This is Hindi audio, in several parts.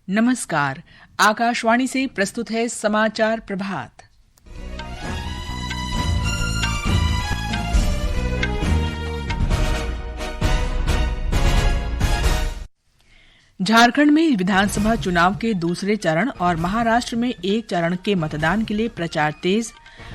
नमस्कार। आकाशवाणी से प्रस्तुत है समाचार प्रभात। झारखंड में विधानसभा चुनाव के दूसरे चरण और महाराष्ट्र में एक चरण के मतदान के लिए प्रचार तेज।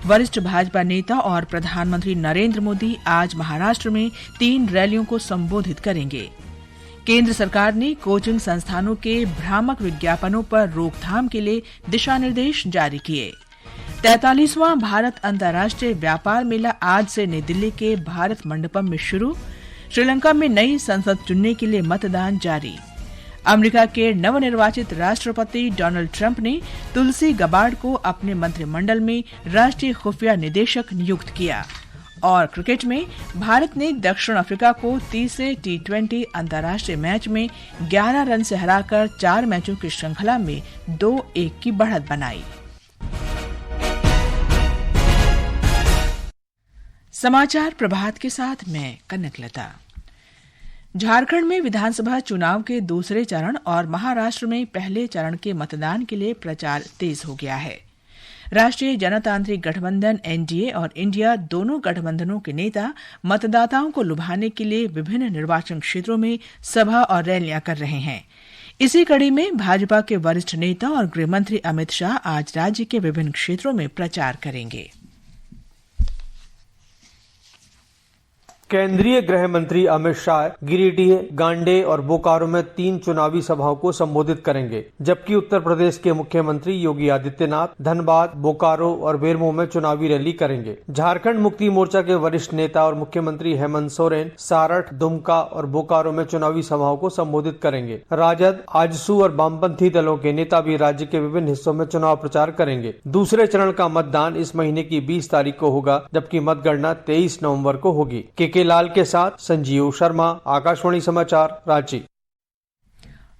वरिष्ठ भाजपा नेता और प्रधानमंत्री नरेंद्र मोदी आज महाराष्ट्र में 3 रैलियों को संबोधित करेंगे। केंद्र सरकार ने कोचिंग संस्थानों के भ्रामक विज्ञापनों पर रोकथाम के लिए दिशा निर्देश जारी किए। 43वां भारत अंतर्राष्ट्रीय व्यापार मेला आज से नई दिल्ली के भारत मंडपम में शुरू। श्रीलंका में नई संसद चुनने के लिए मतदान जारी। अमेरिका के नवनिर्वाचित राष्ट्रपति डोनाल्ड ट्रंप ने तुलसी गबार्ड को अपने मंत्रिमंडल में राष्ट्रीय खुफिया निदेशक नियुक्त किया। और क्रिकेट में भारत ने दक्षिण अफ्रीका को तीसरे T20 अंतर्राष्ट्रीय मैच में 11 रन से हराकर 4 मैचों की श्रृंखला में 2-1 की बढ़त बनाई। समाचार प्रभात के साथ मैं कनकलता। झारखंड में विधानसभा चुनाव के दूसरे चरण और महाराष्ट्र में पहले चरण के मतदान के लिए प्रचार तेज हो गया है। राष्ट्रीय जनतांत्रिक गठबंधन एनडीए और इंडिया दोनों गठबंधनों के नेता मतदाताओं को लुभाने के लिए विभिन्न निर्वाचन क्षेत्रों में सभा और रैलियां कर रहे हैं। इसी कड़ी में भाजपा के वरिष्ठ नेता और गृहमंत्री अमित शाह आज राज्य के विभिन्न क्षेत्रों में प्रचार करेंगे। केंद्रीय गृह मंत्री अमित शाह गिरिडीह, गांडे और बोकारो में 3 चुनावी सभाओं को संबोधित करेंगे, जबकि उत्तर प्रदेश के मुख्यमंत्री योगी आदित्यनाथ धनबाद, बोकारो और बेरमो में चुनावी रैली करेंगे। झारखंड मुक्ति मोर्चा के वरिष्ठ नेता और मुख्यमंत्री हेमंत सोरेन सारठ, दुमका और बोकारो में चुनावी सभाओं को संबोधित करेंगे। राजद, आजसू और वामपंथी दलों के नेता भी राज्य के विभिन्न हिस्सों में चुनाव प्रचार करेंगे। दूसरे चरण का मतदान इस महीने की 20 तारीख को होगा, जबकि मतगणना 23 नवम्बर को होगी। के लाल के साथ संजीव शर्मा, आकाशवाणी समाचार, रांची।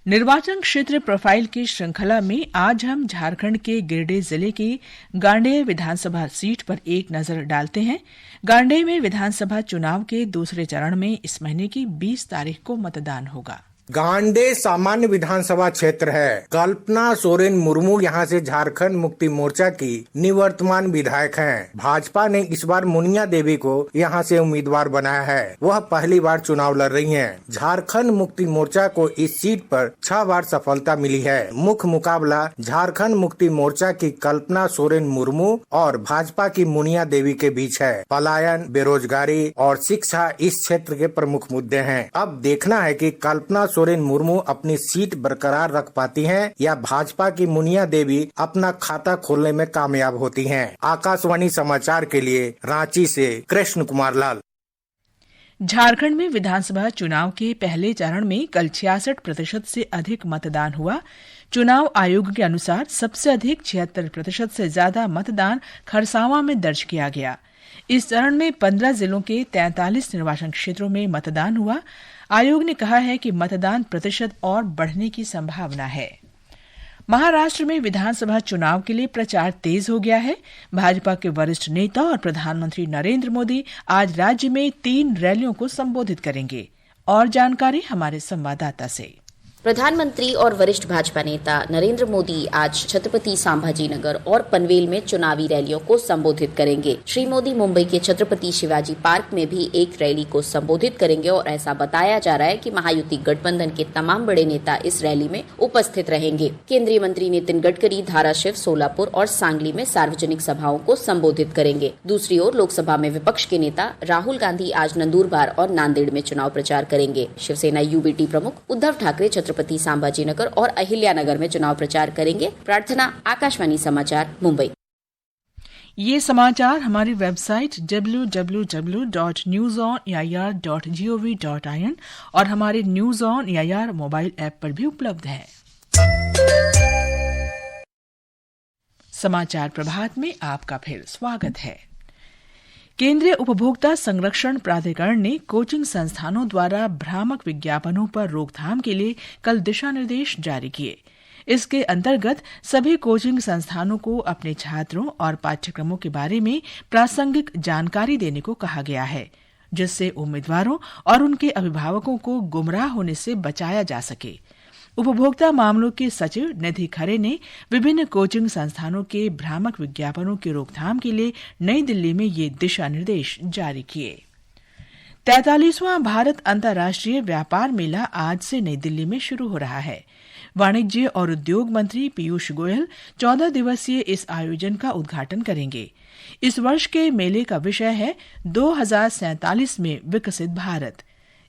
निर्वाचन क्षेत्र प्रोफाइल की श्रृंखला में आज हम झारखंड के गिरिडीह जिले की गांडेय विधानसभा सीट पर एक नजर डालते हैं। गांडेय में विधानसभा चुनाव के दूसरे चरण में इस महीने की 20 तारीख को मतदान होगा। गांडे सामान्य विधानसभा क्षेत्र है। कल्पना सोरेन मुर्मू यहाँ से झारखंड मुक्ति मोर्चा की निवर्तमान विधायक हैं। भाजपा ने इस बार मुनिया देवी को यहाँ से उम्मीदवार बनाया है। वह पहली बार चुनाव लड़ रही हैं। झारखंड मुक्ति मोर्चा को इस सीट पर 6 बार सफलता मिली है। मुख्य मुकाबला झारखंड मुक्ति मोर्चा की कल्पना सोरेन मुर्मू और भाजपा की मुनिया देवी के बीच है। पलायन, बेरोजगारी और शिक्षा इस क्षेत्र के प्रमुख मुद्दे हैं। अब देखना है कि कल्पना सोरेन मुर्मू अपनी सीट बरकरार रख पाती हैं या भाजपा की मुनिया देवी अपना खाता खोलने में कामयाब होती हैं। आकाशवाणी समाचार के लिए रांची से कृष्ण कुमार लाल। झारखंड में विधानसभा चुनाव के पहले चरण में कल 66% से अधिक मतदान हुआ। चुनाव आयोग के अनुसार सबसे अधिक 76% से ज्यादा मतदान खरसावां में दर्ज किया गया। इस चरण में 15 जिलों के 43 निर्वाचन क्षेत्रों में मतदान हुआ। आयोग ने कहा है कि मतदान प्रतिशत और बढ़ने की संभावना है। महाराष्ट्र में विधानसभा चुनाव के लिए प्रचार तेज हो गया है। भाजपा के वरिष्ठ नेता और प्रधानमंत्री नरेंद्र मोदी आज राज्य में 3 रैलियों को संबोधित करेंगे। और जानकारी हमारे संवाददाता से। प्रधानमंत्री और वरिष्ठ भाजपा नेता नरेंद्र मोदी आज छत्रपति संभाजी नगर और पनवेल में चुनावी रैलियों को संबोधित करेंगे। श्री मोदी मुंबई के छत्रपति शिवाजी पार्क में भी एक रैली को संबोधित करेंगे और ऐसा बताया जा रहा है कि महायुति गठबंधन के तमाम बड़े नेता इस रैली में उपस्थित रहेंगे। केंद्रीय मंत्री नितिन गडकरी धाराशिव, सोलापुर और सांगली में सार्वजनिक सभाओं को संबोधित करेंगे। दूसरी ओर लोकसभा में विपक्ष के नेता राहुल गांधी आज नंदुरबार और नांदेड़ में चुनाव प्रचार करेंगे। शिवसेना यूबीटी प्रमुख उद्धव ठाकरे छत्रपति संभाजी नगर और अहिल्यानगर में चुनाव प्रचार करेंगे। प्रार्थना, आकाशवाणी समाचार, मुंबई। ये समाचार हमारी वेबसाइट www.newsonair.gov.in और हमारे news on AIR mobile app पर भी उपलब्ध है। समाचार प्रभात में आपका फिर स्वागत है। केंद्रीय उपभोक्ता संरक्षण प्राधिकरण ने कोचिंग संस्थानों द्वारा भ्रामक विज्ञापनों पर रोकथाम के लिए कल दिशा निर्देश जारी किए। इसके अंतर्गत सभी कोचिंग संस्थानों को अपने छात्रों और पाठ्यक्रमों के बारे में प्रासंगिक जानकारी देने को कहा गया है, जिससे उम्मीदवारों और उनके अभिभावकों को गुमराह होने से बचाया जा सके। उपभोक्ता मामलों के सचिव निधि खरे ने विभिन्न कोचिंग संस्थानों के भ्रामक विज्ञापनों की रोकथाम के लिए नई दिल्ली में ये दिशा निर्देश जारी किए। 43वां भारत अंतर्राष्ट्रीय व्यापार मेला आज से नई दिल्ली में शुरू हो रहा है। वाणिज्य और उद्योग मंत्री पीयूष गोयल 14 दिवसीय इस आयोजन का उद्घाटन करेंगे। इस वर्ष के मेले का विषय है 2047 में विकसित भारत।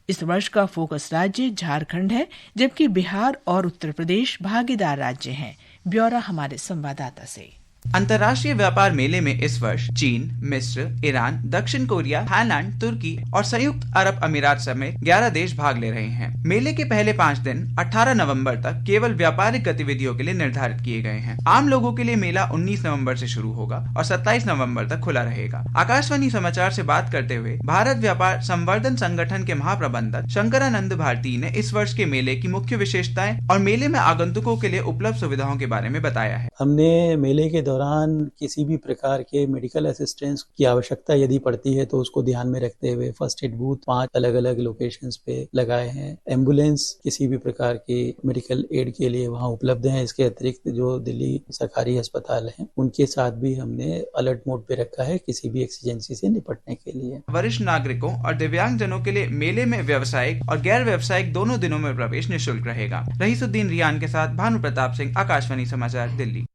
इस वर्ष का फोकस राज्य झारखंड है, जबकि बिहार और उत्तर प्रदेश भागीदार राज्य हैं। ब्यौरा हमारे संवाददाता से। अंतर्राष्ट्रीय व्यापार मेले में इस वर्ष चीन, मिस्र, ईरान, दक्षिण कोरिया, थाईलैंड, तुर्की और संयुक्त अरब अमीरात समेत 11 देश भाग ले रहे हैं। मेले के पहले 5 दिन 18 नवंबर तक केवल व्यापारिक गतिविधियों के लिए निर्धारित किए गए हैं। आम लोगों के लिए मेला 19 नवंबर से शुरू होगा और 27 नवंबर तक खुला रहेगा। आकाशवाणी समाचार से बात करते हुए भारत व्यापार संवर्धन संगठन के महाप्रबंधक शंकरानंद भारती ने इस वर्ष के मेले की मुख्य विशेषताएं और मेले में आगंतुकों के लिए उपलब्ध सुविधाओं के बारे में बताया है। हमने मेले के दौरान किसी भी प्रकार के मेडिकल असिस्टेंस की आवश्यकता यदि पड़ती है तो उसको ध्यान में रखते हुए फर्स्ट एड बूथ 5 अलग अलग लोकेशंस पे लगाए हैं। एम्बुलेंस किसी भी प्रकार की मेडिकल एड के लिए वहाँ उपलब्ध हैं। इसके अतिरिक्त जो दिल्ली सरकारी अस्पताल हैं उनके साथ भी हमने अलर्ट मोड पे रखा है किसी भी एक्सीजेंसी से निपटने के लिए। वरिष्ठ नागरिकों और दिव्यांग जनों के लिए मेले में व्यावसायिक और गैर व्यावसायिक दोनों दिनों में प्रवेश निःशुल्क रहेगा। रईसुद्दीन रियान के साथ भानु प्रताप सिंह, आकाशवाणी समाचार, दिल्ली।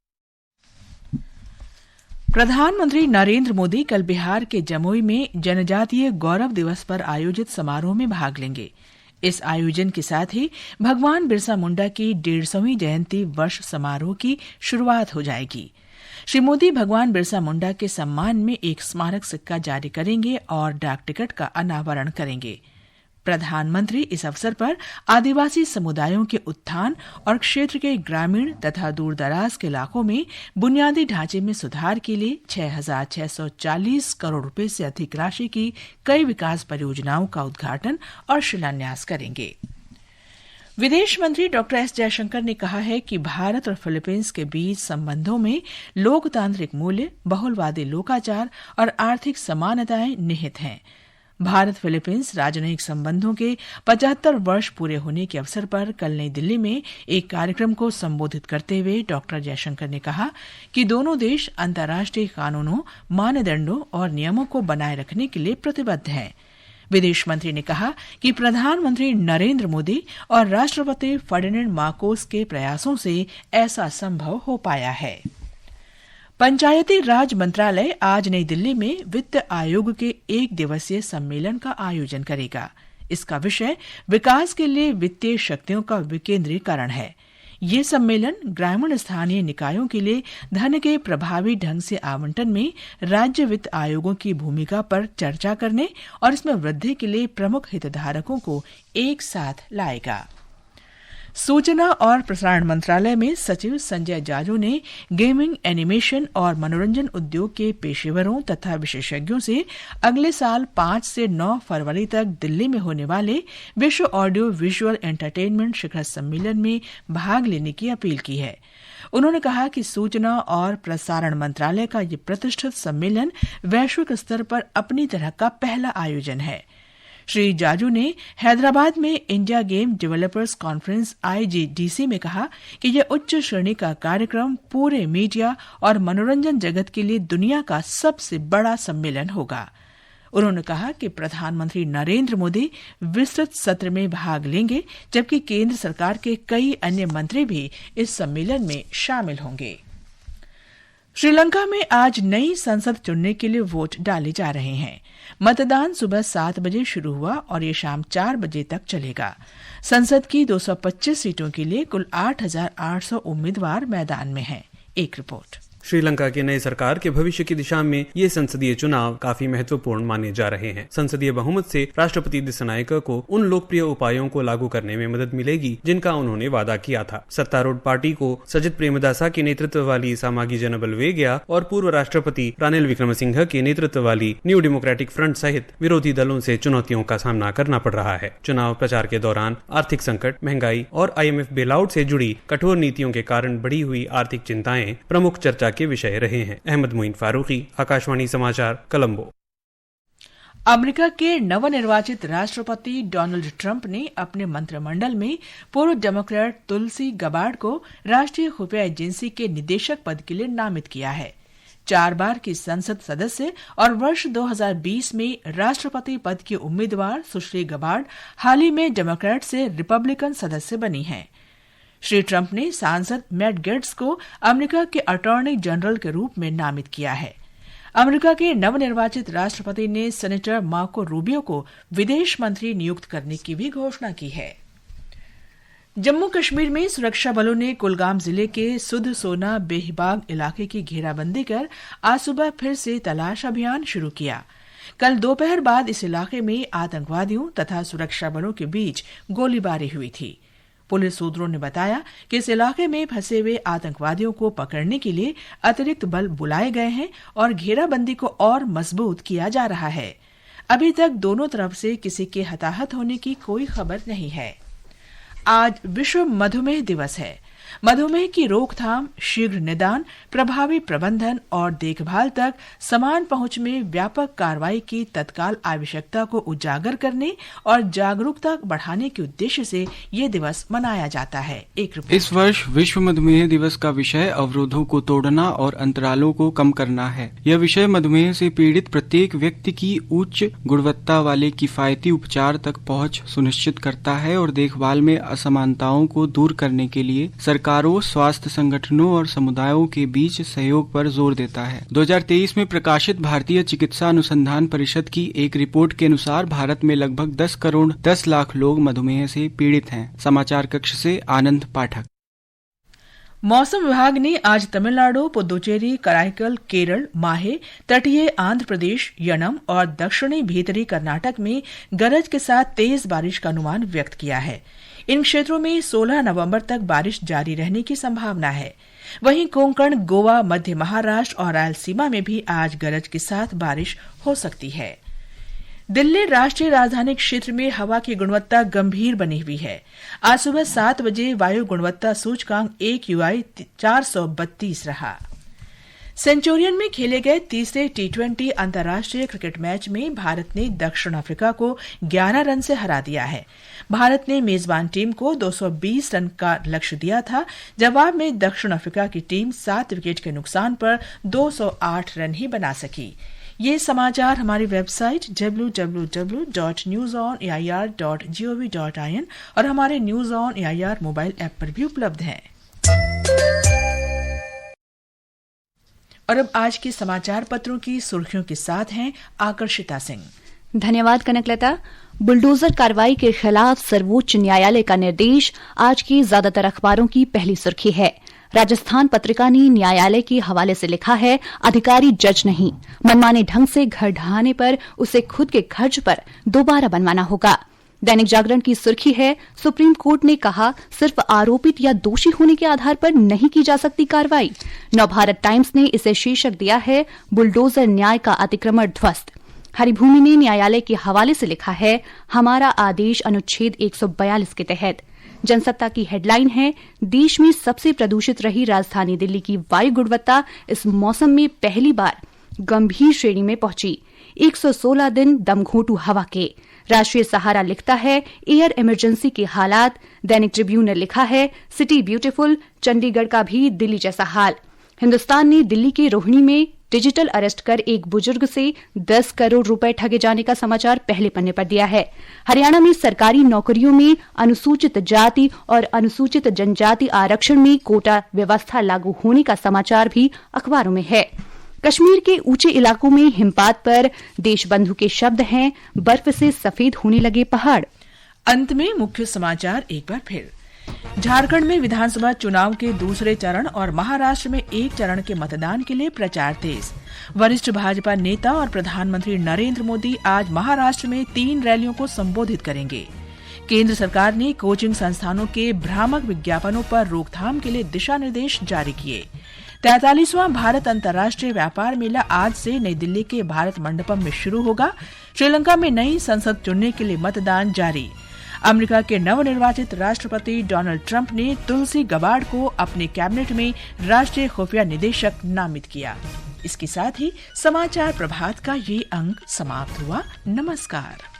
प्रधानमंत्री नरेंद्र मोदी कल बिहार के जमुई में जनजातीय गौरव दिवस पर आयोजित समारोह में भाग लेंगे। इस आयोजन के साथ ही भगवान बिरसा मुंडा की 150वीं जयंती वर्ष समारोह की शुरुआत हो जाएगी। श्री मोदी भगवान बिरसा मुंडा के सम्मान में एक स्मारक सिक्का जारी करेंगे और डाक टिकट का अनावरण करेंगे। प्रधानमंत्री इस अवसर पर आदिवासी समुदायों के उत्थान और क्षेत्र के ग्रामीण तथा दूरदराज के इलाकों में बुनियादी ढांचे में सुधार के लिए 6,640 करोड़ रुपए से अधिक राशि की कई विकास परियोजनाओं का उद्घाटन और शिलान्यास करेंगे। विदेश मंत्री डॉक्टर एस जयशंकर ने कहा है कि भारत और फिलीपींस के बीच संबंधों में लोकतांत्रिक मूल्य, बहुलवादी लोकाचार और आर्थिक समानताएं निहित हैं। भारत फिलीपींस राजनयिक संबंधों के 75 वर्ष पूरे होने के अवसर पर कल नई दिल्ली में एक कार्यक्रम को संबोधित करते हुए डॉक्टर जयशंकर ने कहा कि दोनों देश अंतर्राष्ट्रीय कानूनों, मानदंडों और नियमों को बनाए रखने के लिए प्रतिबद्ध हैं। विदेश मंत्री ने कहा कि प्रधानमंत्री नरेंद्र मोदी और राष्ट्रपति फर्डिनेंड मार्कोस के प्रयासों से ऐसा संभव हो पाया है। पंचायती राज मंत्रालय आज नई दिल्ली में वित्त आयोग के 1 दिवसीय सम्मेलन का आयोजन करेगा। इसका विषय विकास के लिए वित्तीय शक्तियों का विकेंद्रीकरण है। ये सम्मेलन ग्रामीण स्थानीय निकायों के लिए धन के प्रभावी ढंग से आवंटन में राज्य वित्त आयोगों की भूमिका पर चर्चा करने और इसमें वृद्धि के लिए प्रमुख हितधारकों को एक साथ लाएगा। सूचना और प्रसारण मंत्रालय में सचिव संजय जाजू ने गेमिंग, एनिमेशन और मनोरंजन उद्योग के पेशेवरों तथा विशेषज्ञों से अगले साल 5 से 9 फरवरी तक दिल्ली में होने वाले विश्व ऑडियो विजुअल एंटरटेनमेंट शिखर सम्मेलन में भाग लेने की अपील की है। उन्होंने कहा कि सूचना और प्रसारण मंत्रालय का ये प्रतिष्ठित सम्मेलन वैश्विक स्तर पर अपनी तरह का पहला आयोजन है। श्री जाजू ने हैदराबाद में India game developers conference IGDC में कहा कि यह उच्च श्रेणी का कार्यक्रम पूरे मीडिया और मनोरंजन जगत के लिए दुनिया का सबसे बड़ा सम्मेलन होगा। उन्होंने कहा कि प्रधानमंत्री नरेंद्र मोदी विस्तृत सत्र में भाग लेंगे, जबकि केंद्र सरकार के कई अन्य मंत्री भी इस सम्मेलन में शामिल होंगे। श्रीलंका में आज नई संसद चुनने के लिए वोट डाले जा रहे हैं। मतदान सुबह 7 बजे शुरू हुआ और ये शाम 4 बजे तक चलेगा। संसद की 225 सीटों के लिए कुल 8,800 उम्मीदवार मैदान में हैं। एक रिपोर्ट। श्रीलंका की नई सरकार के भविष्य की दिशा में ये संसदीय चुनाव काफी महत्वपूर्ण माने जा रहे हैं। संसदीय बहुमत से राष्ट्रपति दिसानायक को उन लोकप्रिय उपायों को लागू करने में मदद मिलेगी जिनका उन्होंने वादा किया था। सत्तारूढ़ पार्टी को सजित प्रेमदासा के नेतृत्व वाली सामागी जनबल वेगया और पूर्व राष्ट्रपति रानिल विक्रमसिंघे के नेतृत्व वाली न्यू डेमोक्रेटिक फ्रंट सहित विरोधी दलों से चुनौतियों का सामना करना पड़ रहा है। चुनाव प्रचार के दौरान आर्थिक संकट, महंगाई और IMF बेलआउट से जुड़ी कठोर नीतियों के कारण बढ़ी हुई आर्थिक चिंताएं प्रमुख चर्चा के विषय रहे हैं। अहमद मोइन फारूकी, आकाशवाणी समाचार, कोलंबो। अमेरिका के नवनिर्वाचित राष्ट्रपति डोनाल्ड ट्रंप ने अपने मंत्रिमंडल में पूर्व डेमोक्रेट तुलसी गबार्ड को राष्ट्रीय खुफिया एजेंसी के निदेशक पद के लिए नामित किया है। 4 बार की संसद सदस्य और वर्ष 2020 में राष्ट्रपति पद की उम्मीदवार सुश्री गबार्ड हाल ही में डेमोक्रेट से रिपब्लिकन सदस्य बनी हैं। श्री ट्रंप ने सांसद मैट गेट्स को अमेरिका के अटॉर्नी जनरल के रूप में नामित किया है। अमेरिका के नवनिर्वाचित राष्ट्रपति ने सेनेटर मार्को रूबियो को विदेश मंत्री नियुक्त करने की भी घोषणा की है। जम्मू कश्मीर में सुरक्षा बलों ने कुलगाम जिले के सुध सोना बेहिबाग इलाके की घेराबंदी कर आज सुबह फिर से तलाश अभियान शुरू किया। कल दोपहर बाद इस इलाके में आतंकवादियों तथा सुरक्षा बलों के बीच गोलीबारी हुई थी। पुलिस सूत्रों ने बताया कि इस इलाके में फंसे हुए आतंकवादियों को पकड़ने के लिए अतिरिक्त बल बुलाए गए हैं और घेराबंदी को और मजबूत किया जा रहा है। अभी तक दोनों तरफ से किसी के हताहत होने की कोई खबर नहीं है। आज विश्व मधुमेह दिवस है। मधुमेह की रोकथाम, शीघ्र निदान, प्रभावी प्रबंधन और देखभाल तक समान पहुंच में व्यापक कार्रवाई की तत्काल आवश्यकता को उजागर करने और जागरूकता बढ़ाने के उद्देश्य से ये दिवस मनाया जाता है। एक रिपोर्ट। इस वर्ष विश्व मधुमेह दिवस का विषय अवरोधों को तोड़ना और अंतरालों को कम करना है। यह विषय मधुमेह से पीड़ित प्रत्येक व्यक्ति की उच्च गुणवत्ता वाले किफायती उपचार तक पहुँच सुनिश्चित करता है और देखभाल में असमानताओं को दूर करने के लिए सरकारों, स्वास्थ्य संगठनों और समुदायों के बीच सहयोग पर जोर देता है। 2023 में प्रकाशित भारतीय चिकित्सा अनुसंधान परिषद की एक रिपोर्ट के अनुसार भारत में लगभग 10 करोड़ 10 लाख लोग मधुमेह से पीड़ित हैं। समाचार कक्ष से आनंद पाठक। मौसम विभाग ने आज तमिलनाडु, पुदुचेरी, कराईकल, केरल, माहे, तटीय आंध्र प्रदेश, यनम और दक्षिणी भीतरी कर्नाटक में गरज के साथ तेज बारिश का अनुमान व्यक्त किया है। इन क्षेत्रों में 16 नवंबर तक बारिश जारी रहने की संभावना है। वहीं कोंकण, गोवा, मध्य महाराष्ट्र और रायलसीमा में भी आज गरज के साथ बारिश हो सकती है। दिल्ली राष्ट्रीय राजधानी क्षेत्र में हवा की गुणवत्ता गंभीर बनी हुई है। आज सुबह 7 बजे वायु गुणवत्ता सूचकांक AQI 432 रहा। सेंचुरियन में खेले गए तीसरे T20 अंतर्राष्ट्रीय क्रिकेट मैच में भारत ने दक्षिण अफ्रीका को 11 रन से हरा दिया है। भारत ने मेजबान टीम को 220 रन का लक्ष्य दिया था। जवाब में दक्षिण अफ्रीका की टीम 7 विकेट के नुकसान पर 208 रन ही बना सकी। ये समाचार हमारी वेबसाइट www.newsonair.gov.in और हमारे news on AIR mobile app पर भी उपलब्ध हैं। और अब आज के समाचार पत्रों की सुर्खियों के साथ हैं आकर्षिता सिंह। धन्यवाद कनकलता। बुलडोजर कार्रवाई के खिलाफ सर्वोच्च न्यायालय का निर्देश आज की ज्यादातर अखबारों की पहली सुर्खी है। राजस्थान पत्रिका ने न्यायालय के हवाले से लिखा है, अधिकारी जज नहीं, मनमाने ढंग से घर ढहाने पर उसे खुद के खर्च पर दोबारा बनवाना होगा। दैनिक जागरण की सुर्खी है, सुप्रीम कोर्ट ने कहा सिर्फ आरोपित या दोषी होने के आधार पर नहीं की जा सकती कार्रवाई। नवभारत टाइम्स ने इसे शीर्षक दिया है, बुलडोजर न्याय का अतिक्रमण ध्वस्त। हरिभूमि ने न्यायालय के हवाले से लिखा है, हमारा आदेश अनुच्छेद 142 के तहत। जनसत्ता की हेडलाइन है, देश में सबसे प्रदूषित रही राजधानी दिल्ली की वायु गुणवत्ता इस मौसम में पहली बार गंभीर श्रेणी में पहुंची। 116 दिन दमघोंटू हवा के। राष्ट्रीय सहारा लिखता है, एयर इमरजेंसी के हालात। दैनिक ट्रिब्यून ने लिखा है, सिटी ब्यूटीफुल, चंडीगढ़ का भी दिल्ली जैसा हाल। हिंदुस्तान ने दिल्ली के रोहिणी में डिजिटल अरेस्ट कर एक बुजुर्ग से 10 करोड़ रुपए ठगे जाने का समाचार पहले पन्ने पर दिया है। हरियाणा में सरकारी नौकरियों में अनुसूचित जाति और अनुसूचित जनजाति आरक्षण में कोटा व्यवस्था लागू होने का समाचार भी अखबारों में है। कश्मीर के ऊंचे इलाकों में हिमपात पर देशबंधु के शब्द हैं, बर्फ से सफेद होने लगे पहाड़। अंत में मुख्य समाचार एक बार फिर। झारखंड में विधानसभा चुनाव के दूसरे चरण और महाराष्ट्र में एक चरण के मतदान के लिए प्रचार तेज। वरिष्ठ भाजपा नेता और प्रधानमंत्री नरेंद्र मोदी आज महाराष्ट्र में 3 रैलियों को संबोधित करेंगे। केंद्र सरकार ने कोचिंग संस्थानों के भ्रामक विज्ञापनों पर रोकथाम के लिए दिशा निर्देश जारी किए। 43वां भारत अंतर्राष्ट्रीय व्यापार मेला आज से नई दिल्ली के भारत मंडपम में शुरू होगा। श्रीलंका में नई संसद चुनने के लिए मतदान जारी। अमेरिका के नवनिर्वाचित राष्ट्रपति डोनाल्ड ट्रंप ने तुलसी गबार्ड को अपने कैबिनेट में राष्ट्रीय खुफिया निदेशक नामित किया। इसके साथ ही समाचार प्रभात का ये अंक समाप्त हुआ। नमस्कार।